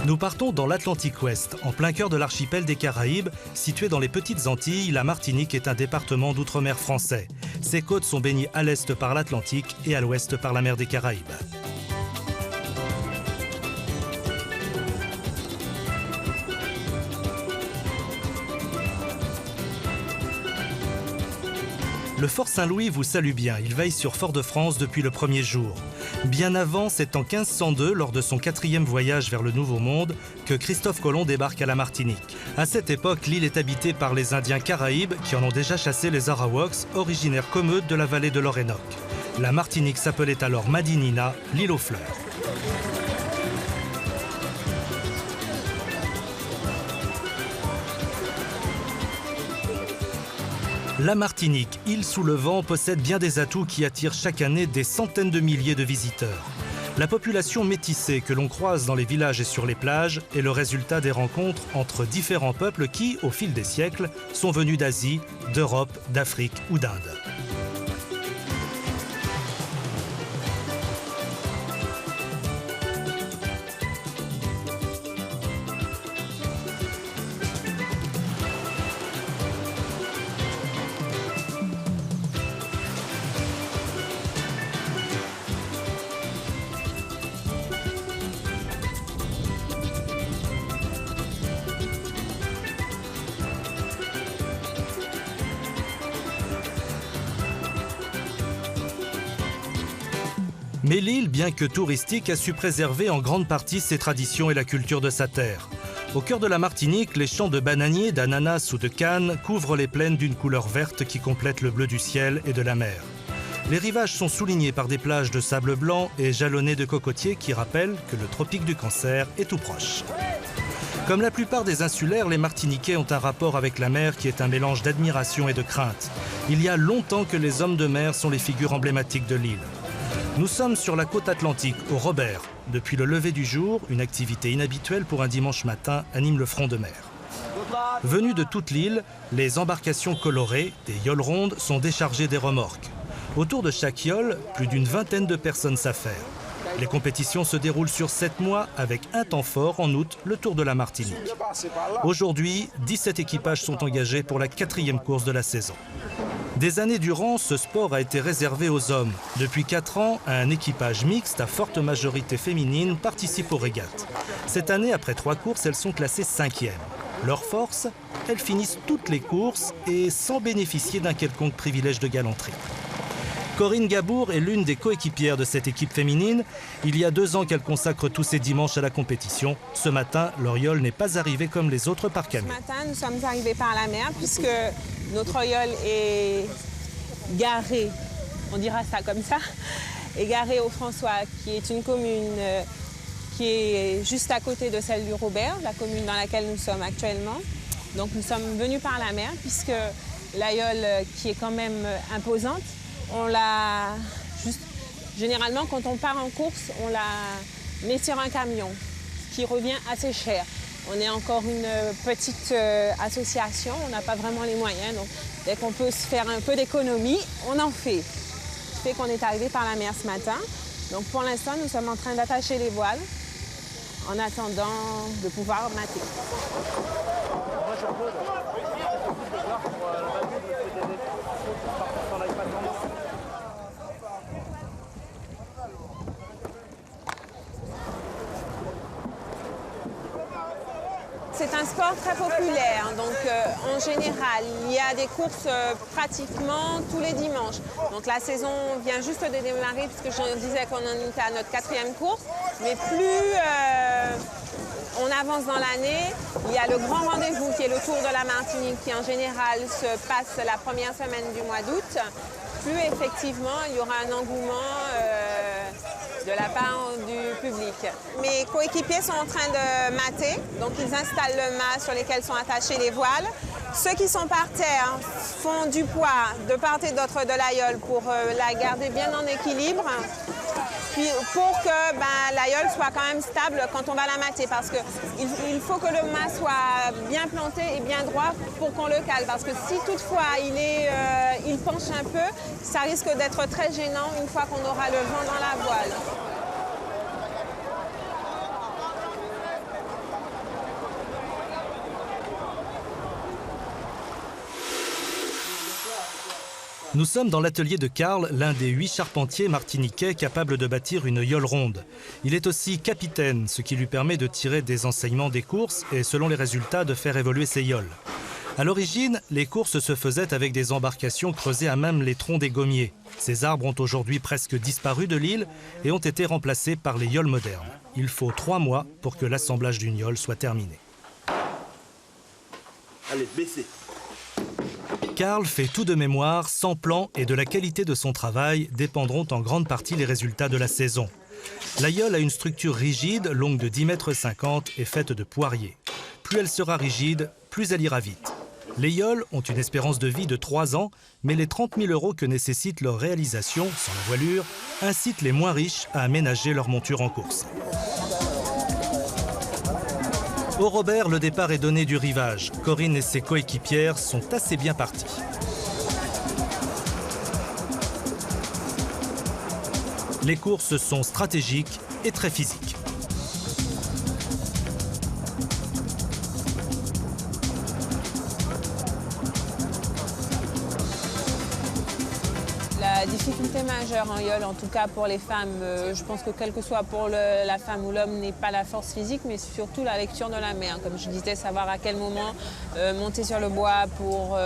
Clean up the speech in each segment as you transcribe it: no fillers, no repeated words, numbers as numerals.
Nous partons dans l'Atlantique Ouest, en plein cœur de l'archipel des Caraïbes, situé dans les Petites Antilles. La Martinique est un département d'outre-mer français. Ses côtes sont baignées à l'est par l'Atlantique et à l'ouest par la mer des Caraïbes. Le Fort Saint-Louis vous salue bien, il veille sur Fort-de-France depuis le premier jour. Bien avant, c'est en 1502, lors de son 4e voyage vers le Nouveau Monde, que Christophe Colomb débarque à la Martinique. À cette époque, l'île est habitée par les Indiens Caraïbes qui en ont déjà chassé les Arawaks, originaires comme eux de la vallée de l'Orénoque. La Martinique s'appelait alors Madinina, l'île aux fleurs. La Martinique, île sous le vent, possède bien des atouts qui attirent chaque année des centaines de milliers de visiteurs. La population métissée que l'on croise dans les villages et sur les plages est le résultat des rencontres entre différents peuples qui, au fil des siècles, sont venus d'Asie, d'Europe, d'Afrique ou d'Inde. Mais l'île, bien que touristique, a su préserver en grande partie ses traditions et la culture de sa terre. Au cœur de la Martinique, les champs de bananiers, d'ananas ou de cannes couvrent les plaines d'une couleur verte qui complète le bleu du ciel et de la mer. Les rivages sont soulignés par des plages de sable blanc et jalonnés de cocotiers qui rappellent que le tropique du Cancer est tout proche. Comme la plupart des insulaires, les Martiniquais ont un rapport avec la mer qui est un mélange d'admiration et de crainte. Il y a longtemps que les hommes de mer sont les figures emblématiques de l'île. Nous sommes sur la côte atlantique, au Robert. Depuis le lever du jour, une activité inhabituelle pour un dimanche matin anime le front de mer. Venues de toute l'île, les embarcations colorées, des yoles rondes, sont déchargées des remorques. Autour de chaque yole, plus d'une vingtaine de personnes s'affairent. Les compétitions se déroulent sur 7 mois avec un temps fort en août, le Tour de la Martinique. Aujourd'hui, 17 équipages sont engagés pour la 4e course de la saison. Des années durant, ce sport a été réservé aux hommes. Depuis 4 ans, un équipage mixte à forte majorité féminine participe aux régates. Cette année, après 3 courses, elles sont classées 5e. Leur force, elles finissent toutes les courses et sans bénéficier d'un quelconque privilège de galanterie. Corinne Gabour est l'une des coéquipières de cette équipe féminine. Il y a 2 ans qu'elle consacre tous ses dimanches à la compétition. Ce matin, leur yole n'est pas arrivée comme les autres par camion. Ce matin, nous sommes arrivés par la mer puisque notre yole est garée, on dira ça comme ça, est garée au François, qui est une commune qui est juste à côté de celle du Robert, la commune dans laquelle nous sommes actuellement. Donc nous sommes venus par la mer puisque la yole, qui est quand même imposante, on l'a juste... Généralement, quand on part en course, on la met sur un camion, ce qui revient assez cher. On est encore une petite association, on n'a pas vraiment les moyens. Donc, dès qu'on peut se faire un peu d'économie, on en fait. Ce qui fait qu'on est arrivé par la mer ce matin. Donc, pour l'instant, nous sommes en train d'attacher les voiles en attendant de pouvoir mater. C'est un sport très populaire, donc en général, il y a des courses pratiquement tous les dimanches. Donc la saison vient juste de démarrer puisque je disais qu'on en était à notre 4e course, mais plus on avance dans l'année, il y a le grand rendez-vous qui est le Tour de la Martinique qui en général se passe la première semaine du mois d'août. Plus effectivement, il y aura un engouement de la part du public. Mes coéquipiers sont en train de mater, donc ils installent le mât sur lesquels sont attachés les voiles. Ceux qui sont par terre font du poids de part et d'autre de la yole pour la garder bien en équilibre, puis pour que la yole soit quand même stable quand on va la mater, parce qu'il faut que le mât soit bien planté et bien droit pour qu'on le cale, parce que si toutefois il penche un peu, ça risque d'être très gênant une fois qu'on aura le vent dans la voile. Nous sommes dans l'atelier de Karl, l'un des 8 charpentiers martiniquais capables de bâtir une yole ronde. Il est aussi capitaine, ce qui lui permet de tirer des enseignements des courses et, selon les résultats, de faire évoluer ses yoles. À l'origine, les courses se faisaient avec des embarcations creusées à même les troncs des gommiers. Ces arbres ont aujourd'hui presque disparu de l'île et ont été remplacés par les yoles modernes. Il faut 3 mois pour que l'assemblage d'une yole soit terminé. Allez, baissez. Karl fait tout de mémoire, sans plan, et de la qualité de son travail dépendront en grande partie les résultats de la saison. La yole a une structure rigide, longue de 10,50 m et faite de poiriers. Plus elle sera rigide, plus elle ira vite. Les yoles ont une espérance de vie de 3 ans, mais les 30 000 € que nécessite leur réalisation, sans la voilure, incitent les moins riches à aménager leur monture en course. Au Robert, le départ est donné du rivage. Corinne et ses coéquipières sont assez bien parties. Les courses sont stratégiques et très physiques. La difficulté majeure en yole, en tout cas pour les femmes, je pense que quel que soit pour la femme ou l'homme, n'est pas la force physique, mais surtout la lecture de la mer. Comme je disais, savoir à quel moment monter sur le bois pour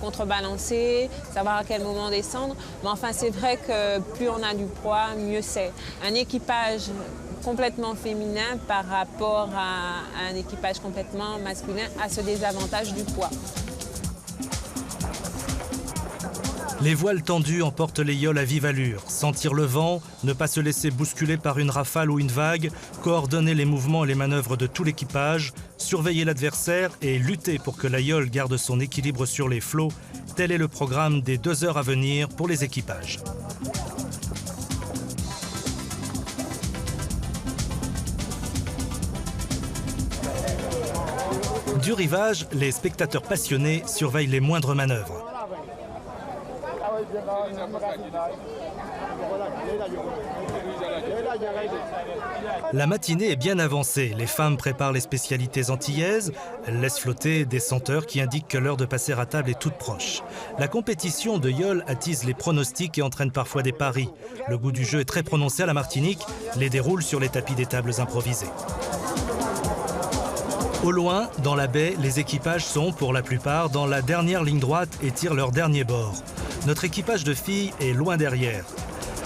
contrebalancer, savoir à quel moment descendre. Mais enfin, c'est vrai que plus on a du poids, mieux c'est. Un équipage complètement féminin par rapport à un équipage complètement masculin a ce désavantage du poids. Les voiles tendues emportent les yoles à vive allure. Sentir le vent, ne pas se laisser bousculer par une rafale ou une vague, coordonner les mouvements et les manœuvres de tout l'équipage, surveiller l'adversaire et lutter pour que la yole garde son équilibre sur les flots, tel est le programme des 2 heures à venir pour les équipages. Du rivage, les spectateurs passionnés surveillent les moindres manœuvres. La matinée est bien avancée. Les femmes préparent les spécialités antillaises. Elles laissent flotter des senteurs qui indiquent que l'heure de passer à table est toute proche. La compétition de yole attise les pronostics et entraîne parfois des paris. Le goût du jeu est très prononcé à la Martinique. Les déroule sur les tapis des tables improvisées. Au loin, dans la baie, les équipages sont, pour la plupart, dans la dernière ligne droite et tirent leur dernier bord. Notre équipage de filles est loin derrière.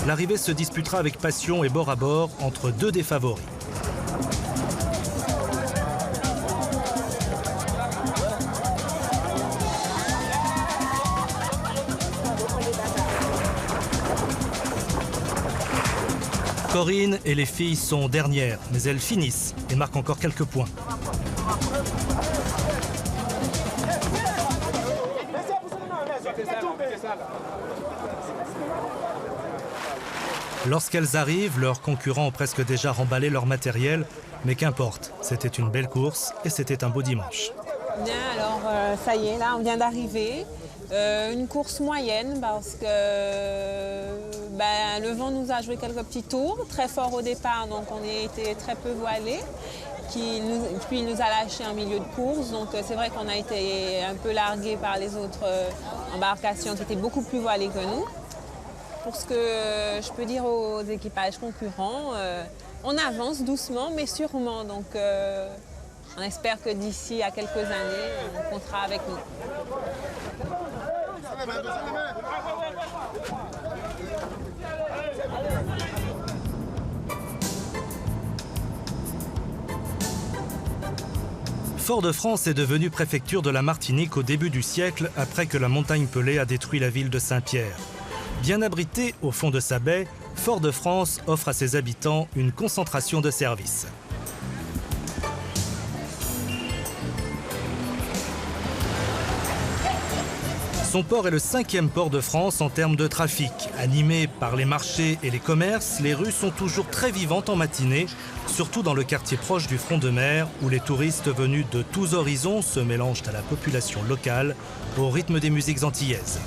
L'arrivée se disputera avec passion et bord à bord entre 2 des favoris. Corinne et les filles sont dernières, mais elles finissent et marquent encore quelques points. Lorsqu'elles arrivent, leurs concurrents ont presque déjà remballé leur matériel, mais qu'importe, c'était une belle course et c'était un beau dimanche. Bien, alors ça y est, là on vient d'arriver. Une course moyenne parce que le vent nous a joué quelques petits tours, très fort au départ, donc on a été très peu voilés. Puis il nous a lâché en milieu de course, donc c'est vrai qu'on a été un peu largués par les autres embarcations qui étaient beaucoup plus voilées que nous. Pour ce que je peux dire aux équipages concurrents, on avance doucement mais sûrement, donc on espère que d'ici à quelques années, on comptera avec nous. Fort-de-France est devenue préfecture de la Martinique au début du siècle, après que la montagne Pelée a détruit la ville de Saint-Pierre. Bien abrité au fond de sa baie, Fort-de-France offre à ses habitants une concentration de services. Son port est le 5e port de France en termes de trafic. Animé par les marchés et les commerces, les rues sont toujours très vivantes en matinée, surtout dans le quartier proche du front de mer, où les touristes venus de tous horizons se mélangent à la population locale au rythme des musiques antillaises.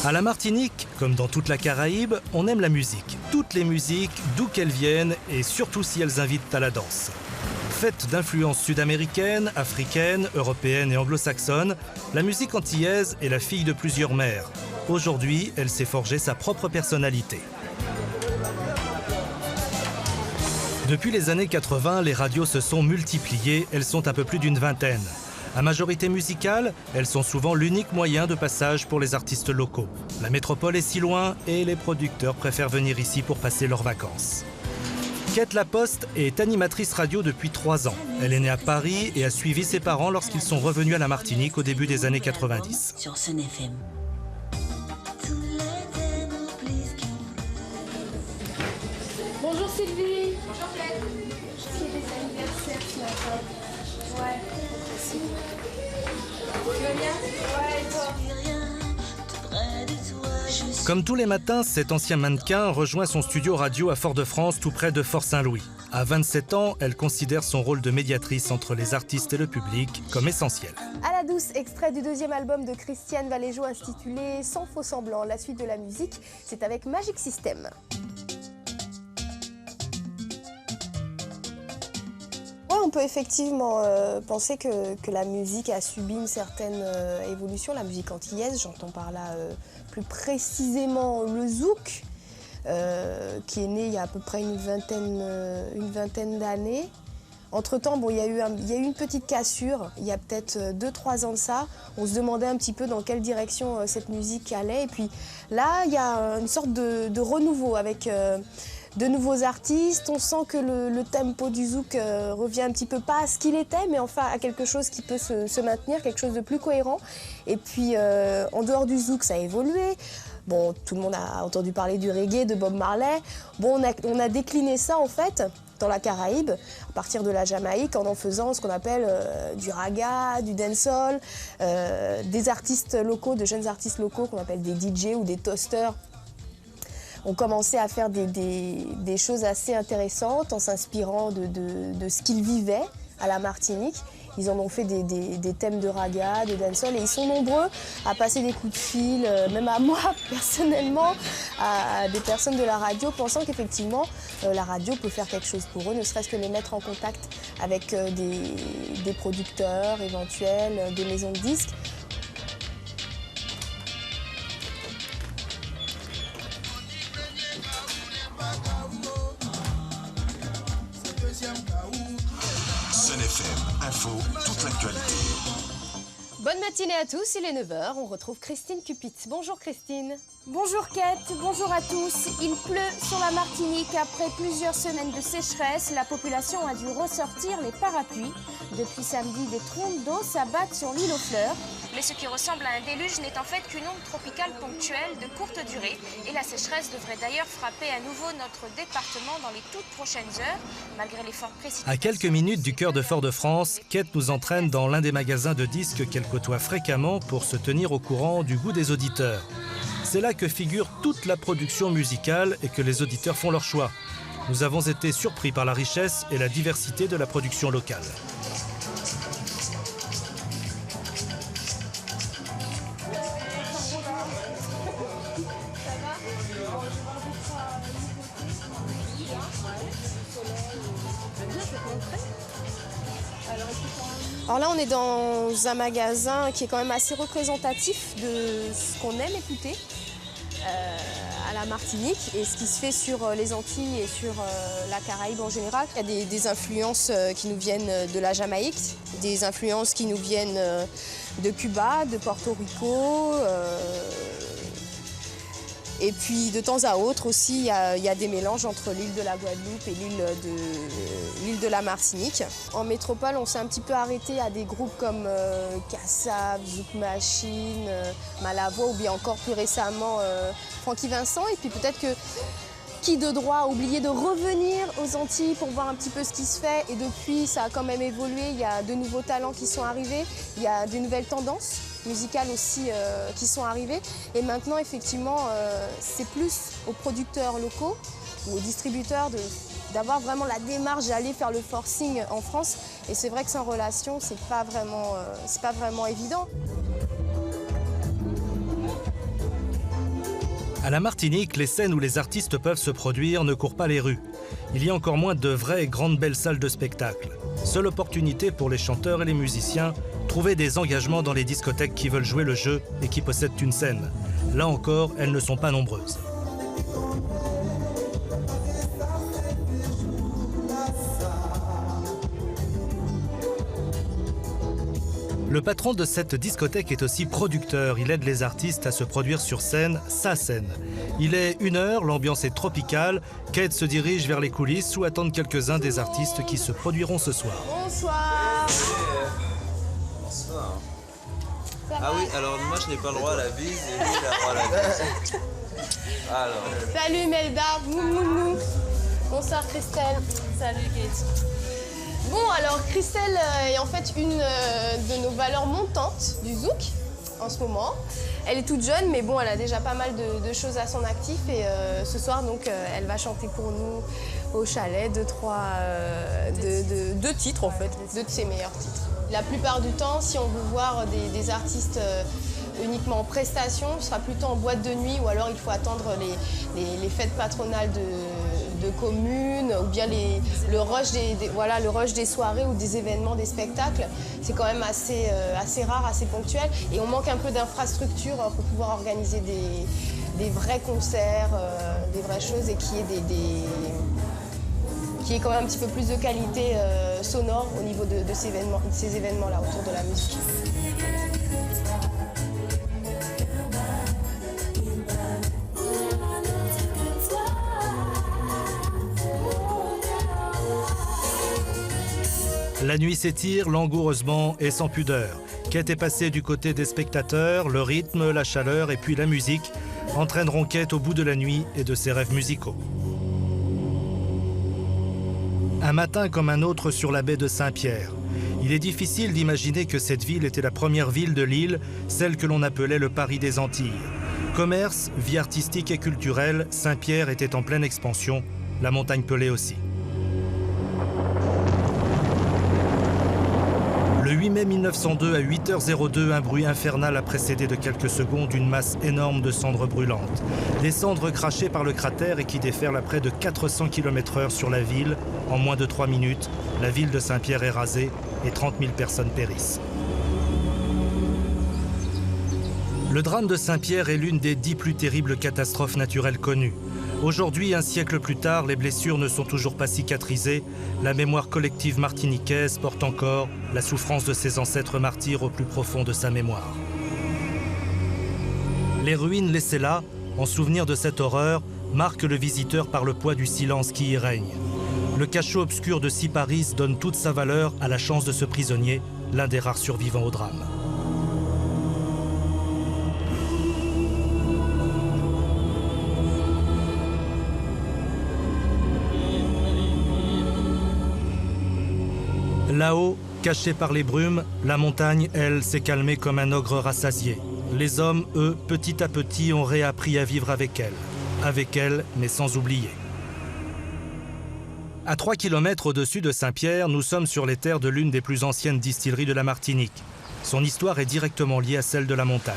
À la Martinique, comme dans toute la Caraïbe, on aime la musique. Toutes les musiques, d'où qu'elles viennent, et surtout si elles invitent à la danse. Faite d'influences sud-américaines, africaines, européennes et anglo-saxonnes, la musique antillaise est la fille de plusieurs mères. Aujourd'hui, elle s'est forgée sa propre personnalité. Depuis les années 80, les radios se sont multipliées, elles sont un peu plus d'une vingtaine. À majorité musicale, elles sont souvent l'unique moyen de passage pour les artistes locaux. La métropole est si loin et les producteurs préfèrent venir ici pour passer leurs vacances. Kate Laposte est animatrice radio depuis 3 ans. Elle est née à Paris et a suivi ses parents lorsqu'ils sont revenus à la Martinique au début des années 90. Sur Sun FM. Bonjour Sylvie. Bonjour Claire. C'est des anniversaires ce matin. Ouais. Merci. Tu vas bien? Ouais, et toi? Comme tous les matins, cet ancien mannequin rejoint son studio radio à Fort-de-France, tout près de Fort-Saint-Louis. À 27 ans, elle considère son rôle de médiatrice entre les artistes et le public comme essentiel. À la douce, extrait du 2e album de Christiane Valéjo intitulé Sans faux semblant. La suite de la musique, c'est avec Magic System. On peut effectivement penser que la musique a subi une certaine évolution, la musique antillaise, j'entends par là plus précisément le zouk, qui est né il y a à peu près une vingtaine d'années. Entre-temps, bon, il y a eu une petite cassure, il y a peut-être 2-3 ans de ça. On se demandait un petit peu dans quelle direction cette musique allait. Et puis là, il y a une sorte de renouveau avec de nouveaux artistes. On sent que le tempo du zouk revient un petit peu pas à ce qu'il était, mais enfin à quelque chose qui peut se maintenir, quelque chose de plus cohérent. Et puis en dehors du zouk, ça a évolué. Bon, tout le monde a entendu parler du reggae, de Bob Marley. Bon, on a décliné ça en fait dans la Caraïbe, à partir de la Jamaïque, en faisant ce qu'on appelle du raga, du dancehall, des artistes locaux, de jeunes artistes locaux qu'on appelle des DJ ou des toasters. On commençait à faire des choses assez intéressantes en s'inspirant de ce qu'ils vivaient à la Martinique. Ils en ont fait des thèmes de raga, de dancehall, et ils sont nombreux à passer des coups de fil, même à moi personnellement, à des personnes de la radio, pensant qu'effectivement la radio peut faire quelque chose pour eux, ne serait-ce que les mettre en contact avec des producteurs éventuels, des maisons de disques. Sun FM, info, toute l'actualité. Bonne matinée à tous, il est 9h, on retrouve Christine Cupit. Bonjour Christine. Bonjour Kate, bonjour à tous. Il pleut sur la Martinique. Après plusieurs semaines de sécheresse, la population a dû ressortir les parapluies. Depuis samedi, des trompes d'eau s'abattent sur l'île aux Fleurs. Mais ce qui ressemble à un déluge n'est en fait qu'une onde tropicale ponctuelle de courte durée. Et la sécheresse devrait d'ailleurs frapper à nouveau notre département dans les toutes prochaines heures, malgré les fortes précipitations. À quelques minutes du cœur de Fort-de-France, Kate nous entraîne dans l'un des magasins de disques qu'elle côtoie fréquemment pour se tenir au courant du goût des auditeurs. C'est là que figure toute la production musicale et que les auditeurs font leur choix. Nous avons été surpris par la richesse et la diversité de la production locale. Alors là, on est dans un magasin qui est quand même assez représentatif de ce qu'on aime écouter à la Martinique et ce qui se fait sur les Antilles et sur la Caraïbe en général. Il y a des influences qui nous viennent de la Jamaïque, des influences qui nous viennent de Cuba, de Porto Rico. Et puis de temps à autre aussi, il y a des mélanges entre l'île de la Guadeloupe et l'île de la Martinique. En métropole, on s'est un petit peu arrêté à des groupes comme Kassav, Zouk Machine, Malavoie ou bien encore plus récemment Francky Vincent. Et puis peut-être que qui de droit a oublié de revenir aux Antilles pour voir un petit peu ce qui se fait. Et depuis, ça a quand même évolué. Il y a de nouveaux talents qui sont arrivés. Il y a de nouvelles tendances musicales aussi qui sont arrivées. Et maintenant, effectivement, c'est plus aux producteurs locaux ou aux distributeurs d'avoir vraiment la démarche d'aller faire le forcing en France. Et c'est vrai que sans relation, c'est pas vraiment évident. À la Martinique, les scènes où les artistes peuvent se produire ne courent pas les rues. Il y a encore moins de vraies et grandes belles salles de spectacle. Seule opportunité pour les chanteurs et les musiciens, trouver des engagements dans les discothèques qui veulent jouer le jeu et qui possèdent une scène. Là encore, elles ne sont pas nombreuses. Le patron de cette discothèque est aussi producteur. Il aide les artistes à se produire sur scène, sa scène. Il est 1h, l'ambiance est tropicale. Kate se dirige vers les coulisses où attendent quelques-uns des artistes qui se produiront ce soir. Bonsoir. Bonsoir. Ah oui, alors moi je n'ai pas le droit à la bise et lui il a le droit à la bise. Alors. Salut Melda, mou. Bonsoir Christelle. Salut Kate. Bon, alors Christelle est en fait une de nos valeurs montantes du Zouk en ce moment. Elle est toute jeune, mais bon, elle a déjà pas mal de choses à son actif. Et ce soir, donc, elle va chanter pour nous au chalet deux titres, en fait, deux de ses meilleurs titres. La plupart du temps, si on veut voir des artistes uniquement en prestation, ce sera plutôt en boîte de nuit ou alors il faut attendre les fêtes patronales de communes ou bien le rush des soirées ou des événements, des spectacles. C'est quand même assez rare, assez ponctuel et on manque un peu d'infrastructures pour pouvoir organiser des vrais concerts, des vraies choses et qui est quand même un petit peu plus de qualité sonore au niveau de ces événements-là autour de la musique. La nuit s'étire langoureusement et sans pudeur. Kate est passée du côté des spectateurs, le rythme, la chaleur et puis la musique entraîneront Kate au bout de la nuit et de ses rêves musicaux. Un matin comme un autre sur la baie de Saint-Pierre. Il est difficile d'imaginer que cette ville était la première ville de l'île, celle que l'on appelait le Paris des Antilles. Commerce, vie artistique et culturelle, Saint-Pierre était en pleine expansion, la montagne Pelée aussi. Le 8 mai 1902 à 8h02, un bruit infernal a précédé de quelques secondes une masse énorme de cendres brûlantes. Des cendres crachées par le cratère et qui déferlent à près de 400 km/h sur la ville. En moins de 3 minutes, la ville de Saint-Pierre est rasée et 30 000 personnes périssent. Le drame de Saint-Pierre est l'une des 10 plus terribles catastrophes naturelles connues. Aujourd'hui, un siècle plus tard, les blessures ne sont toujours pas cicatrisées. La mémoire collective martiniquaise porte encore la souffrance de ses ancêtres martyrs au plus profond de sa mémoire. Les ruines laissées là, en souvenir de cette horreur, marquent le visiteur par le poids du silence qui y règne. Le cachot obscur de Siparis donne toute sa valeur à la chance de ce prisonnier, l'un des rares survivants au drame. Là-haut, cachée par les brumes, la montagne, elle, s'est calmée comme un ogre rassasié. Les hommes, eux, petit à petit, ont réappris à vivre avec elle. Avec elle, mais sans oublier. À 3 km au-dessus de Saint-Pierre, nous sommes sur les terres de l'une des plus anciennes distilleries de la Martinique. Son histoire est directement liée à celle de la montagne.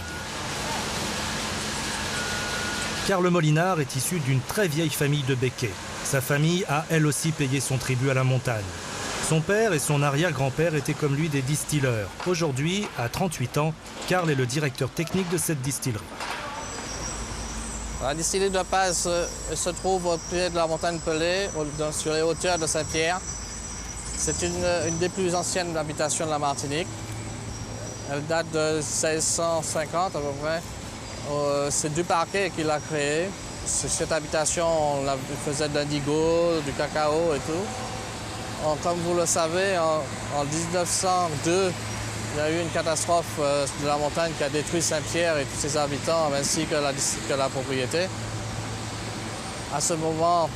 Carl Molinard est issu d'une très vieille famille de Béquets. Sa famille a elle aussi payé son tribut à la montagne. Son père et son arrière-grand-père étaient comme lui des distilleurs. Aujourd'hui, à 38 ans, Carl est le directeur technique de cette distillerie. La distillerie de Paz se trouve au pied de la montagne Pelée, sur les hauteurs de Saint-Pierre. C'est une des plus anciennes habitations de la Martinique. Elle date de 1650 à peu près. C'est Duparquet qui l'a créée. Cette habitation, on la faisait d'indigo, du cacao et tout. Comme vous le savez, en 1902, il y a eu une catastrophe de la montagne qui a détruit Saint-Pierre et tous ses habitants, ainsi que la propriété. À ce moment,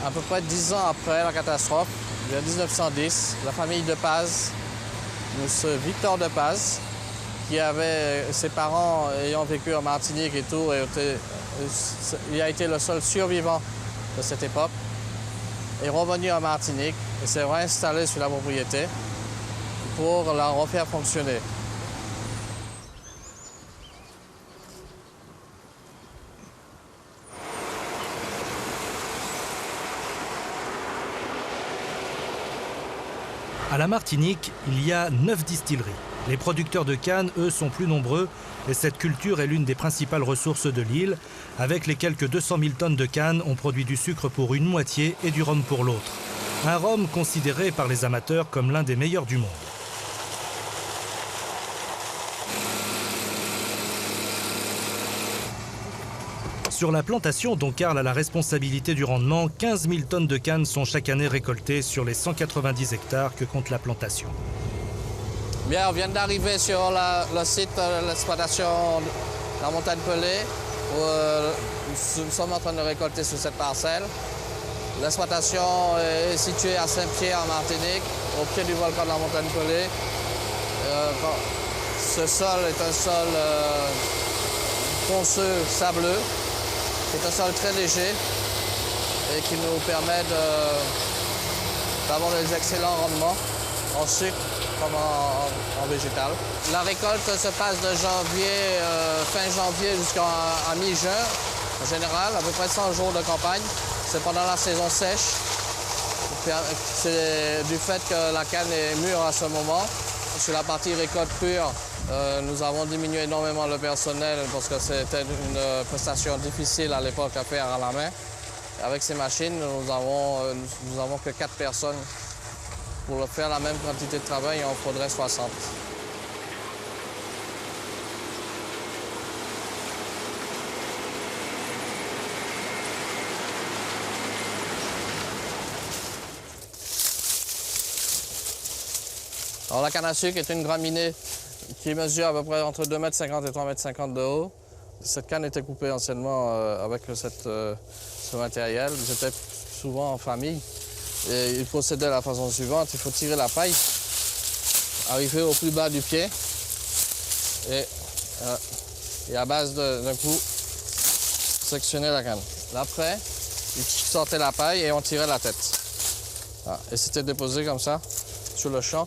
à peu près 10 ans après la catastrophe, en 1910, la famille de Paz, M. Victor de Paz, qui avait ses parents ayant vécu en Martinique et tout, il a été le seul survivant de cette époque, est revenu en Martinique et s'est réinstallé sur la propriété pour la refaire fonctionner. À la Martinique, il y a 9 distilleries. Les producteurs de canne, eux, sont plus nombreux et cette culture est l'une des principales ressources de l'île. Avec les quelques 200 000 tonnes de canne, on produit du sucre pour une moitié et du rhum pour l'autre. Un rhum considéré par les amateurs comme l'un des meilleurs du monde. Sur la plantation dont Karl a la responsabilité du rendement, 15 000 tonnes de canne sont chaque année récoltées sur les 190 hectares que compte la plantation. Bien, on vient d'arriver sur le site de l'exploitation de la montagne Pelée, où nous sommes en train de récolter sur cette parcelle. L'exploitation est située à Saint-Pierre en Martinique, au pied du volcan de la montagne Pelée. Ce sol est un sol ponceux, sableux. C'est un sol très léger et qui nous permet d'avoir des excellents rendements en sucre comme en végétal. La récolte se passe de fin janvier jusqu'à mi-juin en général, à peu près 100 jours de campagne. C'est pendant la saison sèche. C'est du fait que la canne est mûre à ce moment. Sur la partie récolte pure, nous avons diminué énormément le personnel parce que c'était une prestation difficile à l'époque à faire à la main. Avec ces machines, nous avons que 4 personnes. Pour faire la même quantité de travail, il en faudrait 60. Alors, la canne à sucre est une graminée qui mesure à peu près entre 2,50 m et 3,50 m de haut. Cette canne était coupée anciennement avec ce matériel. J'étais souvent en famille. Et il procédait de la façon suivante. Il faut tirer la paille, arriver au plus bas du pied et à base d'un coup, sectionner la canne. Après, il sortait la paille et on tirait la tête. Voilà. Et c'était déposé comme ça sur le champ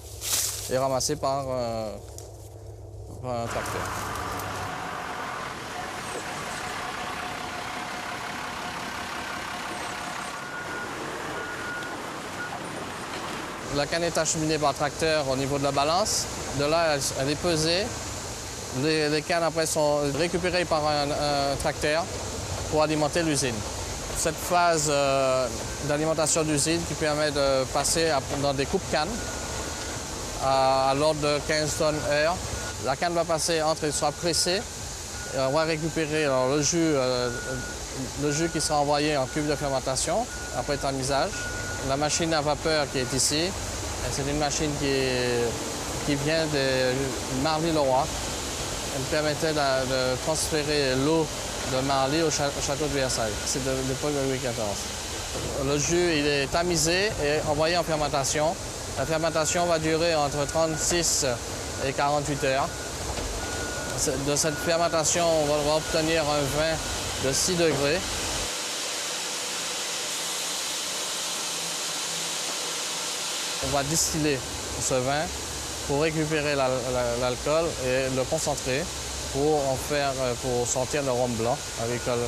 et ramassé par un tracteur. La canne est acheminée par tracteur au niveau de la balance. De là, elle est pesée. Les cannes après sont récupérées par un tracteur pour alimenter l'usine. Cette phase d'alimentation d'usine qui permet de passer dans des coupes-cannes à l'ordre de 15 tonnes heure. La canne va passer entre, elle sera pressée. Et on va récupérer alors, le jus qui sera envoyé en cuve de fermentation après tamisage. La machine à vapeur qui est ici, c'est une machine qui vient de Marly-le-Roi. Elle permettait de transférer l'eau de Marly au château de Versailles. C'est de l'époque de Louis XIV. Le jus il est tamisé et envoyé en fermentation. La fermentation va durer entre 36 et 48 heures. De cette fermentation, on va obtenir un vin de 6 degrés. On va distiller ce vin pour récupérer l'alcool et le concentrer pour sortir le rhum blanc agricole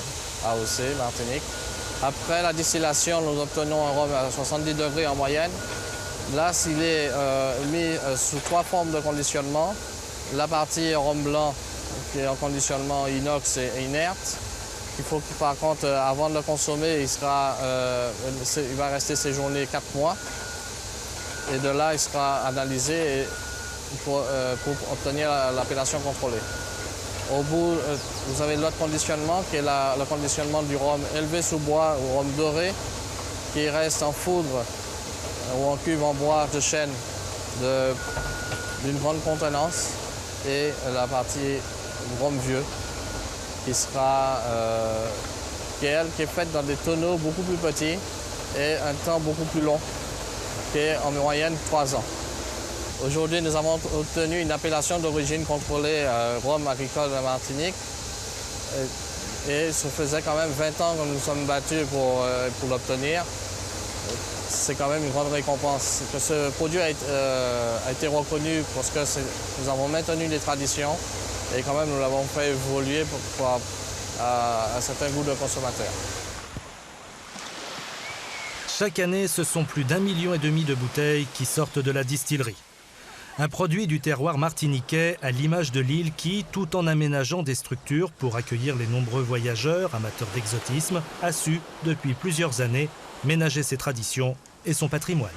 AOC Martinique. Après la distillation, nous obtenons un rhum à 70 degrés en moyenne. Là, s'il est mis sous 3 formes de conditionnement, la partie rhum blanc qui est en conditionnement inox et inerte. Il faut que, par contre, avant de le consommer, il va rester séjourné 4 mois. Et de là, il sera analysé pour obtenir l'appellation contrôlée. Au bout, vous avez l'autre conditionnement, qui est le conditionnement du rhum élevé sous bois ou rhum doré, qui reste en foudre ou en cuve en bois de chêne d'une grande contenance. Et la partie rhum vieux, qui est faite dans des tonneaux beaucoup plus petits et un temps beaucoup plus long, qui est en moyenne 3 ans. Aujourd'hui, nous avons obtenu une appellation d'origine contrôlée rhum agricole de Martinique. Et ça faisait quand même 20 ans que nous sommes battus pour l'obtenir. C'est quand même une grande récompense. Que ce produit a été reconnu parce que nous avons maintenu les traditions et quand même nous l'avons fait évoluer à un certain goût de consommateur. Chaque année, ce sont plus d'1,5 million de bouteilles qui sortent de la distillerie. Un produit du terroir martiniquais à l'image de l'île qui, tout en aménageant des structures pour accueillir les nombreux voyageurs amateurs d'exotisme, a su, depuis plusieurs années, ménager ses traditions et son patrimoine.